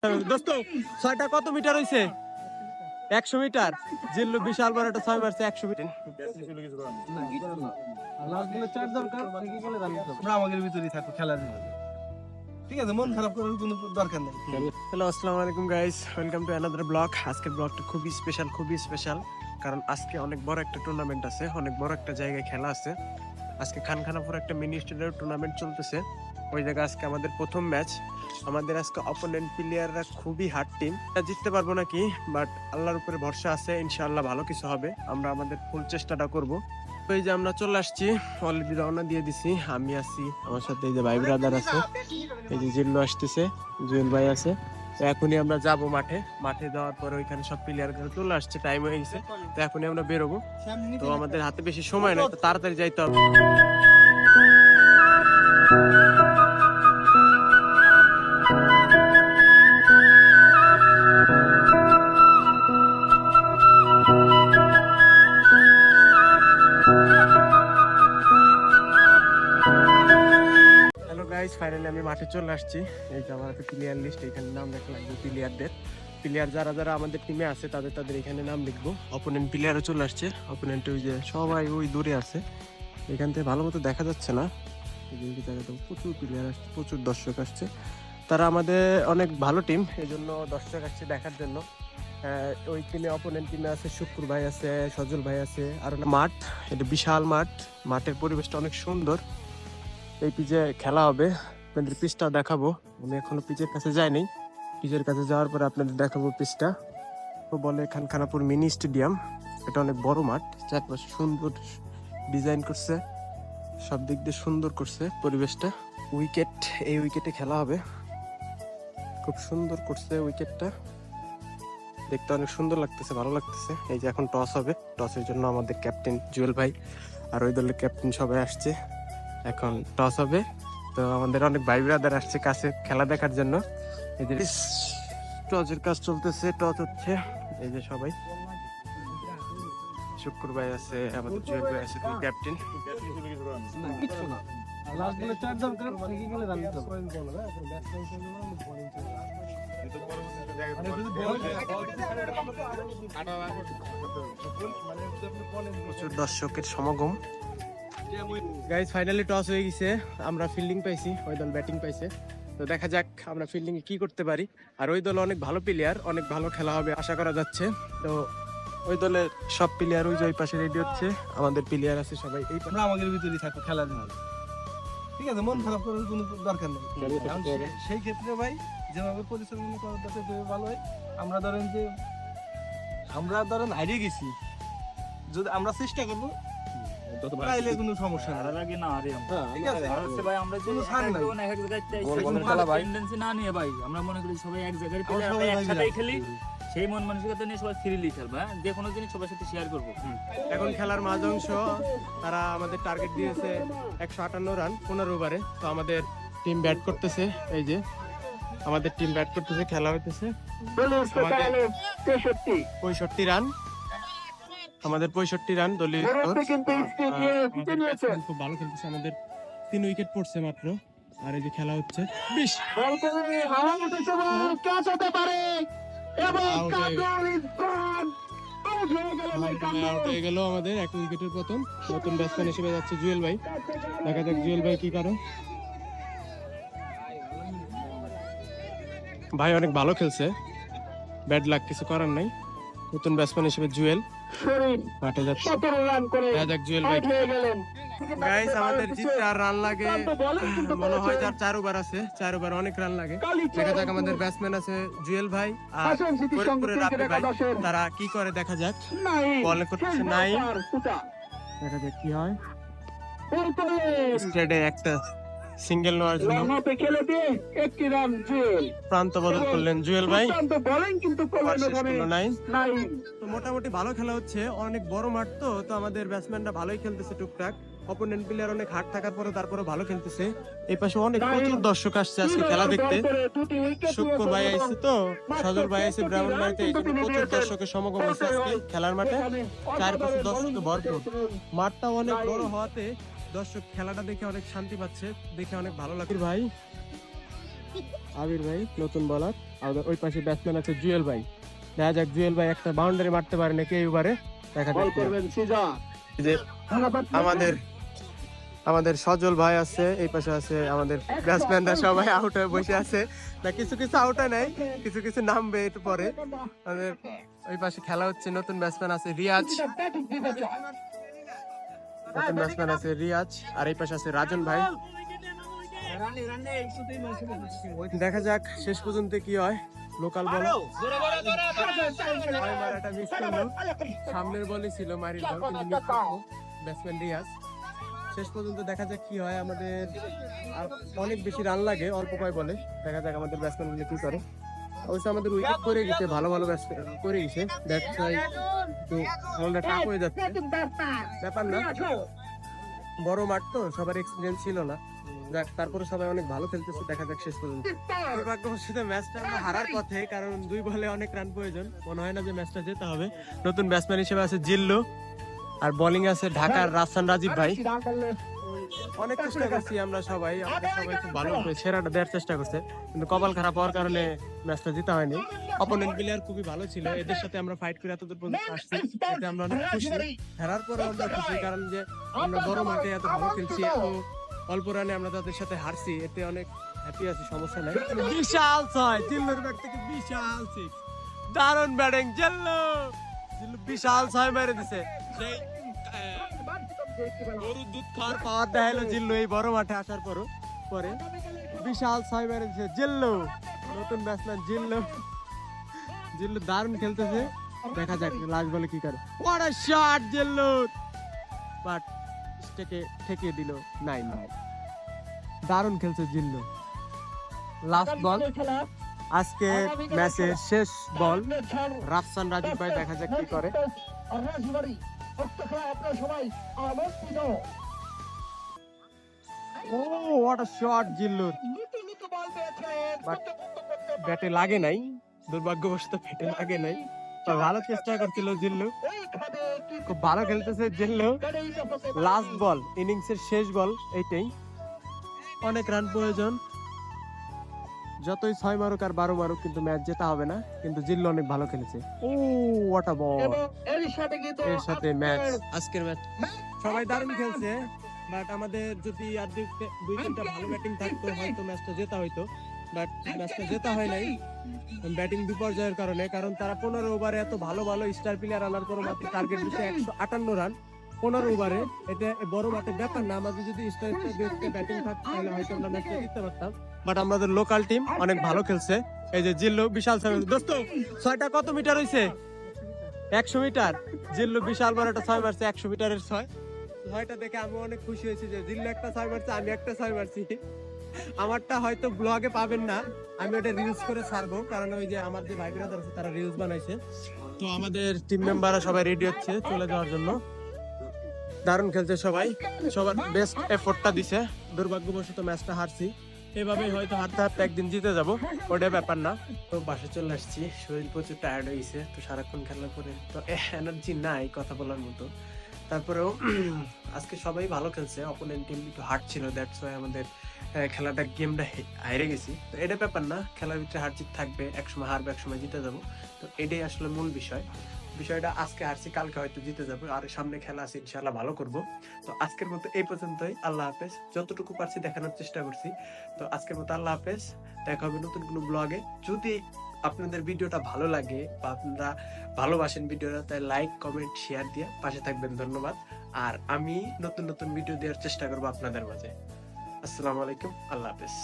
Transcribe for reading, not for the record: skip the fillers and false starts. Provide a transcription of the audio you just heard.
দোস্ত 6টা কত মিটার হইছে? 100 মিটার। জিল্লু বিশাল বড় একটা 6 মারছে 100 মিটার। আমাদের ভিতরেই থাকো খেলার জন্য। ঠিক আছে, মন খারাপ করার কোনো দরকার নেই। হ্যালো, আসসালামু আলাইকুম guys, welcome to another blog. আজকের ব্লগটা খুবই স্পেশাল কারণ আজকে অনেক বড় একটা টুর্নামেন্ট আছে, অনেক বড় একটা জায়গায় খেলা আছে। আজকে খানখানাপুর একটা মিনি স্টেডিয়াম টুর্নামেন্ট চলতেছে। ওই জায়গায় আজকে আমাদের প্রথম ম্যাচ। আমাদের আজকে অপোনেন্ট প্লেয়াররা খুবই হার্ড টিম, জিততে পারবো নাকি, বাট আল্লাহর উপরে ভরসা আছে, ইনশাআল্লাহ ভালো কিছু হবে। আমরা আমাদের ফুল চেষ্টাটা করব। তো এই যে আমরা চলে আসছি, অলরেডি রওনা দিয়ে দিছি। আমি আছি, আমার সাথে এই যে ভাই ব্রাদার আছে, এই যে জিল্লু আসতেছে, জুয়েল ভাই আছে। তো এখনই আমরা যাব মাঠে যাওয়ার পরে ওইখানে সব প্লেয়ার চলে আসছে, টাইম হয়ে গেছে। তো এখনই আমরা বেরোবো। তো আমাদের হাতে বেশি সময় নেই, তো তাড়াতাড়ি যাইতে হবে। ফাইনালি আমি মাঠে চলে আসছি। এই যে আমার একটা প্লেয়ার লিস্ট, এখানে নাম লেখা লাগবে প্লেয়ার যারা আমাদের টিমে আছে তাদের এখানে নাম লিখবো। অপোনেন্ট প্লেয়ারও চলে আসছে। অপোনেন্ট ওই যে সবাই ওই দূরে আছে, এখান থেকে ভালো মতো দেখা যাচ্ছে না। প্রচুর প্লেয়ার আসছে, প্রচুর দর্শক আসছে। তারা আমাদের অনেক ভালো টিম, এই জন্য দর্শক আসছে দেখার জন্য। ওই টিমে অপোনেন্ট টিমে আছে শুক্র ভাই আছে, সজল ভাই আছে। আর মাঠ, এটা বিশাল মাঠের পরিবেশটা অনেক সুন্দর। এই পিচে খেলা হবে, আপনাদের পিচটা দেখাবো। আমি এখনো পিচের কাছে যাইনি, পিচের কাছে যাওয়ার পরে আপনাদের দেখাবো পিচটা। তো বলে খানখানাপুর মিনি স্টেডিয়াম, এটা অনেক বড় মাঠ, চারপাশে সুন্দর ডিজাইন করছে, সব দিক দিয়ে সুন্দর করছে পরিবেশটা। উইকেট, এই উইকেটে খেলা হবে, খুব সুন্দর করছে উইকেটটা, দেখতে অনেক সুন্দর লাগতেছে, ভালো লাগতেছে। এই যে এখন টস হবে, টসের জন্য আমাদের ক্যাপ্টেন জুয়েল ভাই আর ওই দলের ক্যাপ্টেন সবাই আসছে। এখন টস হবে, তো আমাদের অনেক ভাই ব্রাদার আসছে কাছে খেলা দেখার জন্য। এই যে টসের কাজ চলতেছে, টস হচ্ছে। এই যে সবাই, শুক্র ভাই আছে, আমাদের জুয়েল ভাই আছে, ক্যাপ্টেন। প্রচুর দর্শকের সমাগম। গাইস ফাইনালি টস হয়ে গেছে, আমরা ফিল্ডিং পাইছি, ওই দল ব্যাটিং পাইছে। তো দেখা যাক আমরা ফিল্ডিং এ কি করতে পারি। আর ওই দল অনেক ভালো প্লেয়ার, অনেক ভালো খেলা হবে আশা করা যাচ্ছে। তো ওই দলের সব প্লেয়ার ওই যে ওই পাশে রেডি হচ্ছে, আমাদের প্লেয়ার আছে সবাই এই আমরা আমাদের ভিতরেই থাকো খেলার জন্য। ঠিক আছে, মন খারাপ করার কোনো দরকার নেই। সেই ক্ষেত্রে ভাই যেভাবে পরিশ্রম করার দরকার ভালো হয়। আমরা ধরেন হারিয়ে গেছি, যদি আমরা চেষ্টা করবো তাইলে কোনো সমস্যা নেই। ঠিক আছে, ভাই আমরা যে টেন্ডেন্সি না নিয়ে ভাই, আমরা মনে করি সবাই এক জায়গায় একসাথে খেলি, সেই মন মানসিকতা নিয়ে সবাই ফ্রিলি খেলবো। যে কোনো জিনিস সবার সাথে শেয়ার করবো। এখন খেলার মাঝ অংশ, তারা আমাদের টার্গেট দিয়েছে 158 রান 15 ওভারে। তো আমাদের টিম ব্যাট করতেছে, এই যে আমাদের টিম ব্যাট করতেছে, খেলা হইতেছে। 65 রান, আমাদের 65 রান দলীয় খুব ভালো খেলতেছে। আমাদের 3 উইকেট পড়ছে মাত্র, আর এই যে খেলা হচ্ছে। হয়ে গেল আমাদের 1 উইকেটের পতন। নতুন ব্যাটসম্যান হিসেবে যাচ্ছে জুয়েল ভাই, দেখা যাক জুয়েল ভাই কি করে। ভাই অনেক ভালো খেলছে, ব্যাড লাক, কিছু করার নাই। নতুন ব্যাটসম্যান হিসেবে জুয়েল মাঠে যাচ্ছে, দেখা যাক জুয়েল ভাই। গাইস আমাদের জিততে আর রান লাগে মনে হয় 4 ওভার আছে, 4 ওভার অনেক রান লাগে। দেখা যাক আমাদের ব্যাটসম্যান আছে জুয়েল ভাই আর ফরিদপুরের রাফি ভাই, তারা কি করে দেখা যাক। বল করতেছে নাই, দেখা যাক কি হয়। স্ট্রেটে একটা সিঙ্গেল নেওয়ার জন্য প্রান্ত বদল করলেন জুয়েল ভাই, তো মোটামুটি ভালো খেলা হচ্ছে, অনেক বড় মাঠ। তো আমাদের ব্যাটসম্যানরা ভালোই খেলতেছে টুকটাক, অপোনেন্ট প্লেয়ার অনেক হার্ড থাকার পরে তারপরে ভালো খেলতেছে। এই পাশে অনেক প্রচুর দর্শক আসছে আজকে খেলা দেখতে। শুক্র ভাই আইছে, তো সজল ভাই আইছে ব্রাহ্মণবাড়িতে, এই জন্য প্রচুর দর্শকের সমাগম হয়েছে আজকে খেলার মাঠে। চারপাশে দর্শক ভরপুর, মাঠটা অনেক বড় হওয়াতে দর্শক খেলাটা দেখে অনেক শান্তি পাচ্ছে, দেখে অনেক ভালো লাগে। ভাই আবির ভাই নতুন বলার। আর ওই পাশে ব্যাটসম্যান আছে জুয়েল ভাই। দেখা যাক জুয়েল ভাই একটা বাউন্ডারি মারতে পারে নাকি এইবারে, দেখা যাক। যে আমাদের সজল ভাই আছে, এই পাশে আছে আমাদের ব্যাটসম্যানরা সবাই আউট হয়ে বসে আছে, না কিছু কিছু আউট হয় নাই, কিছু কিছু নামবে একটু পরে। আমাদের ওই পাশে খেলা হচ্ছে, নতুন ব্যাটসম্যান আছে রিয়াজ, নতুন ব্যাটসম্যান আছে রিয়াজ, আর এই পাশে আছে রাজন ভাই। দেখা যাক শেষ পর্যন্ত কি হয়। লোকাল বল মিস করলো, সামনের বলই ছিল মারির বল, কিন্তু ব্যাটসম্যান রিয়াজ। শেষ পর্যন্ত দেখা যাক কি হয়। আমাদের আর অনেক বেশি রান লাগে অল্প কয় বলে, দেখা যাক আমাদের ব্যাটসম্যান গুলো কি করে। অবশ্য আমাদের উইকেট করে গেছে, ভালো ভালো ব্যাটসম্যান করে গেছে, বলটা টাফ হয়ে যাচ্ছে। ব্যাপার না, বড় মাঠ তো, সবার এক্সপিরিয়েন্স ছিল না, যাক তারপরে সবাই অনেক ভালো খেলতেছে। দেখা যাক শেষ পর্যন্ত। দুর্ভাগ্যবশত ম্যাচটা আমরা হারার পথে, কারণ 2 বলে অনেক রান প্রয়োজন, মনে হয় না যে ম্যাচটা যেতে হবে। নতুন ব্যাটসম্যান হিসেবে আছে জিল্লু, আর বোলিং আছে ঢাকার রাফসান রাজীব ভাই। অনেক চেষ্টা করছি আমরা সবাই, আমাদের সবাই খুব ভালো সেরাটা দেওয়ার চেষ্টা করছে, কিন্তু কপাল খারাপ হওয়ার কারণে ম্যাচটা জিতা হয়নি। অপোনেন্ট প্লেয়ার খুবই ভালো ছিল, এদের সাথে আমরা ফাইট করে এতদূর পর্যন্ত আসছি, এতে আমরা অনেক খুশি। হারার পরে আমরা খুশি, কারণ যে আমরা বড় মাঠে এত ভালো খেলছি, এত অল্প রানে আমরা তাদের সাথে হারছি, এতে অনেক হ্যাপি আছি, সমস্যা নাই। বিশাল 6 জিল্লুর ব্যাট থেকে বিশাল 6, দারুণ ব্যাটিং জিল্লু, জিল্লু বিশাল 6 মেরে দিছে। সেই গরুর দুধ খাওয়ার পাওয়ার দেখাইলো জিল্লু এই বড় মাঠে আসার পরে বিশাল 6 মেরে দিছে জিল্লু, নতুন ব্যাটসম্যান জিল্লু দারুণ খেলতেছে। দেখা যাক লাস্ট বলে কি করে। What a shot Jillu, but স্টেকে ঠেকিয়ে দিল 9। দারুণ খেলছে জিল্লু। লাস্ট বল, আজকে ম্যাচের শেষ বল, রাফসান রাজীব ভাই, দেখা যাক কি করে। Oh what a shot Zillur, but ব্যাটে লাগে নাই, দুর্ভাগ্যবশত ব্যাটে লাগে নাই। ভালো চেষ্টা করছিল জিল্লু, খুব ভালো খেলতেছে জিল্লু। লাস্ট বল, ইনিংসের শেষ বল, এইটাই অনেক রান প্রয়োজন। যতই 6 মারুক আর 12 মারুক, কিন্তু ম্যাচ জেতা হবে না, কিন্তু জিল্লু অনেক ভালো খেলেছে। ও হোয়াট আ বল, এর সাথে ম্যাচ, আজকের ম্যাচ সবাই দারুণ খেলছে, বাট আমাদের যদি আর 2-3টা ভালো ব্যাটিং থাকতো হয়তো ম্যাচটা জেতা হইতো, বাট ম্যাচটা জেতা হয় নাই ব্যাটিং বিপর্যয়ের কারণে। কারণ তারা 15 ওভারে এত ভালো ভালো স্টার প্লেয়ার আনার পর মাত্র টার্গেট দিচ্ছে 158 রান 15 ওভারে। এটা বড় মাঠের ব্যাপার না, আমাদের যদি স্টার ব্যাটিং থাকতো তাহলে হয়তো আমরা ম্যাচটা জিততে পারতাম, বাট আমাদের লোকাল টিম অনেক ভালো খেলছে। এই যে জিল্লু বিশাল 6, দোস্ত 6টা কত মিটার হইছে? 100 মিটার। জিল্লু বিশাল বড় একটা 6 মারছে, 100 মিটারের 6টা দেখে আমি অনেক খুশি হয়েছি যে জিল্লু একটা 6 মারছে, আমি একটা 6 মারছি। আমারটা হয়তো ব্লগে পাবেন না, আমি ওটা রিলস করে ছাড়বো, কারণ ওই যে আমার যে ভাই ব্রাদার আছে তারা রিলস বানাইছে। তো আমাদের টিম মেম্বাররা সবাই রেডি হচ্ছে চলে যাওয়ার জন্য। দারুণ খেলছে সবাই, সবার বেস্ট এফোর্টটা দিছে। দুর্ভাগ্যবশত ম্যাচটা হারছি, এভাবেই হয়তো হারতে হারতে একদিন জিতে যাব, ওটা ব্যাপার না। তো বাসে চলে আসছি, শরীর প্রচুর টায়ার্ড হয়ে গেছে, তো সারাক্ষণ খেলার পরে তো এনার্জি নাই কথা বলার মতো। তারপরেও আজকে সবাই ভালো খেলছে, অপোনেন্ট টিম একটু হার্ড ছিল, দ্যাটস ওয়াই আমাদের খেলাটা গেমটা হারে গেছি। তো এটা ব্যাপার না, খেলার ভিতরে হার জিত থাকবে, একসময় হারবে একসময় জিতে যাবো, তো এটাই আসলে মূল বিষয়টা। আজকে হারছি, কালকে হয়তো জিতে যাবো, আর সামনে খেলা আছে ইনশাআল্লাহ ভালো করব। তো আজকের মতো এই পর্যন্তই, আল্লাহ হাফেজ। যতটুকু পারছি দেখানোর চেষ্টা করছি। তো আজকের মতো আল্লাহ হাফেজ, দেখা হবে নতুন কোনো ব্লগে। যদি আপনাদের ভিডিওটা ভালো লাগে বা আপনারা ভালোবাসেন ভিডিওটা, তাই লাইক কমেন্ট শেয়ার দিয়ে পাশে থাকবেন, ধন্যবাদ। আর আমি নতুন নতুন ভিডিও দেওয়ার চেষ্টা করবো আপনাদের মাঝে। আসসালামু আলাইকুম, আল্লাহ হাফেজ।